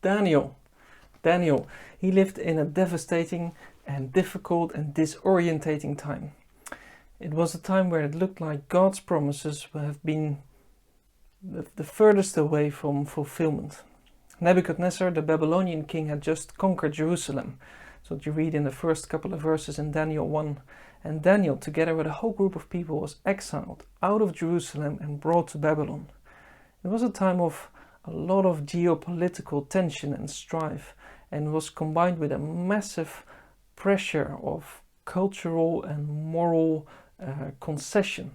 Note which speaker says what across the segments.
Speaker 1: Daniel. Daniel, he lived in a devastating and difficult and disorientating time. It was a time where it looked like God's promises have been the furthest away from fulfillment. Nebuchadnezzar, the Babylonian king, had just conquered Jerusalem. So you read in the first couple of verses in Daniel 1. And Daniel, together with a whole group of people, was exiled out of Jerusalem and brought to Babylon. It was a time of a lot of geopolitical tension and strife, and was combined with a massive pressure of cultural and moral concession.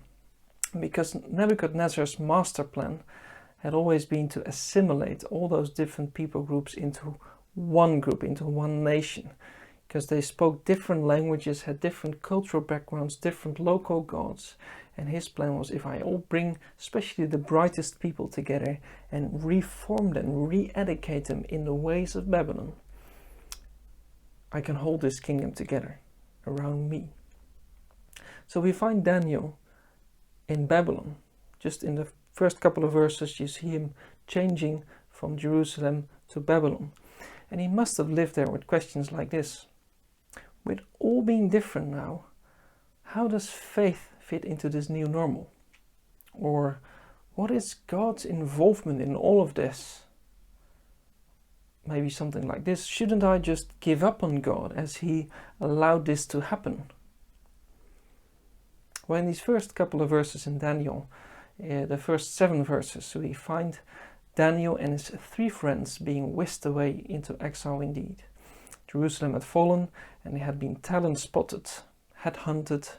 Speaker 1: Because Nebuchadnezzar's master plan had always been to assimilate all those different people groups into one group, into one nation. Because they spoke different languages, had different cultural backgrounds, different local gods. And his plan was, if I all bring especially the brightest people together and reform them, re-educate them in the ways of Babylon, I can hold this kingdom together around me. So we find Daniel in Babylon. Just in the first couple of verses you see him changing from Jerusalem to Babylon. And he must have lived there with questions like this. With all being different now, how does faith fit into this new normal? Or what is God's involvement in all of this? Maybe something like this. Shouldn't I just give up on God as he allowed this to happen? Well, in these first couple of verses in Daniel, the first 7 verses, we find Daniel and his 3 friends being whisked away into exile indeed. Jerusalem had fallen, and they had been talent spotted, headhunted,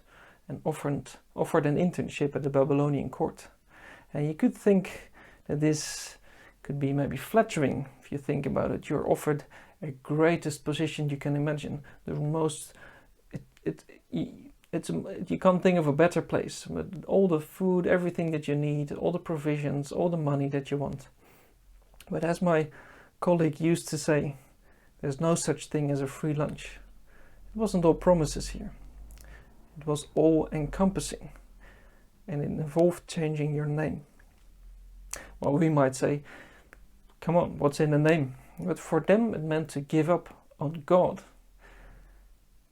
Speaker 1: and offered an internship at the Babylonian court. And you could think that this could be maybe flattering if you think about it. You're offered a greatest position you can imagine, the most. You can't think of a better place. But all the food, everything that you need, all the provisions, all the money that you want. But as my colleague used to say, there's no such thing as a free lunch. It wasn't all promises here. It was all encompassing, and it involved changing your name. Well, we might say, come on, what's in the name? But for them it meant to give up on God.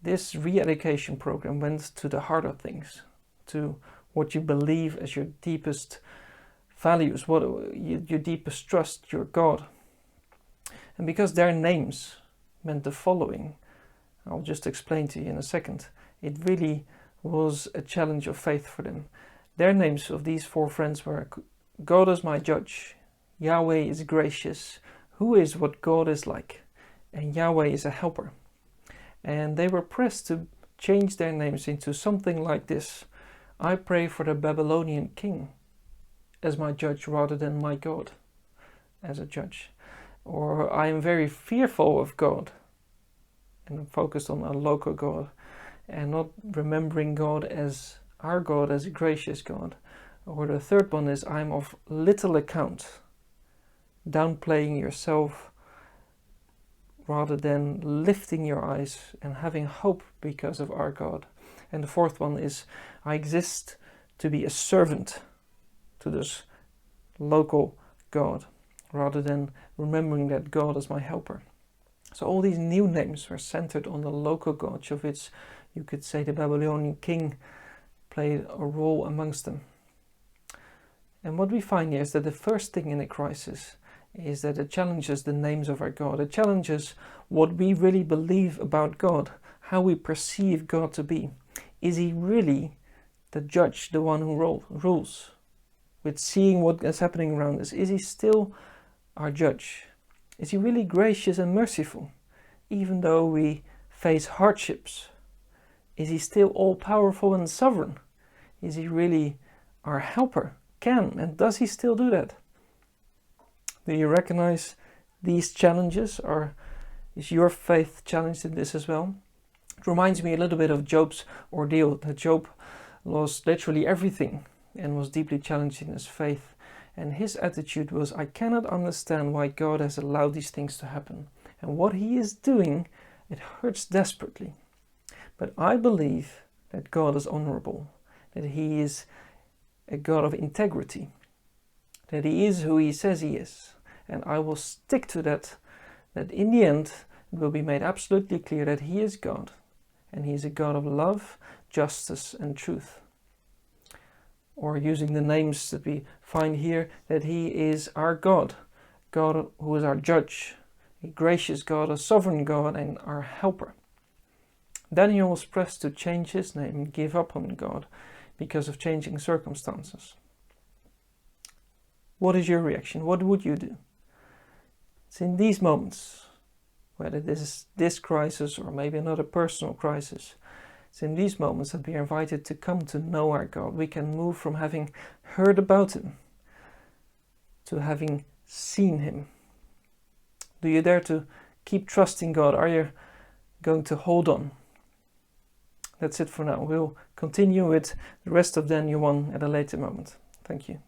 Speaker 1: This re-education program went to the heart of things, to what you believe as your deepest values, what your deepest trust, your God. And because their names meant the following, I'll just explain to you in a second, it really was a challenge of faith for them. Their names of these 4 friends were: God is my judge, Yahweh is gracious, who is what God is like, and Yahweh is a helper. And they were pressed to change their names into something like this: I pray for the Babylonian king as my judge rather than my God as a judge. Or I am very fearful of God, and I'm focused on a local God, and not remembering God as our God, as a gracious God. Or the third one is, I'm of little account, downplaying yourself rather than lifting your eyes and having hope because of our God. And the fourth one is, I exist to be a servant to this local God, rather than remembering that God is my helper. So all these new names were centered on the local gods, of which you could say the Babylonian king played a role amongst them. And what we find here is that the first thing in a crisis is that it challenges the names of our God. It challenges what we really believe about God, how we perceive God to be. Is he really the judge, the one who rules? With seeing what is happening around us, is he still our judge? Is he really gracious and merciful, even though we face hardships? Is he still all-powerful and sovereign? Is he really our helper? Can and does he still do that? Do you recognize these challenges, or is your faith challenged in this as well? It reminds me a little bit of Job's ordeal. That Job lost literally everything and was deeply challenged in his faith. And his attitude was, I cannot understand why God has allowed these things to happen. And what he is doing, it hurts desperately. But I believe that God is honorable, that he is a God of integrity, that he is who he says he is. And I will stick to that that in the end it will be made absolutely clear that He is God, and He is a God of love, justice and truth. Or using the names that we find here, that He is our God, God who is our judge, a gracious God, a sovereign God and our helper. Daniel was pressed to change his name and give up on God because of changing circumstances. What is your reaction? What would you do? It's in these moments, whether this is this crisis or maybe another personal crisis, it's in these moments that we are invited to come to know our God. We can move from having heard about Him to having seen Him. Do you dare to keep trusting God? Are you going to hold on? That's it for now. We'll continue with the rest of Daniel 1 at a later moment. Thank you.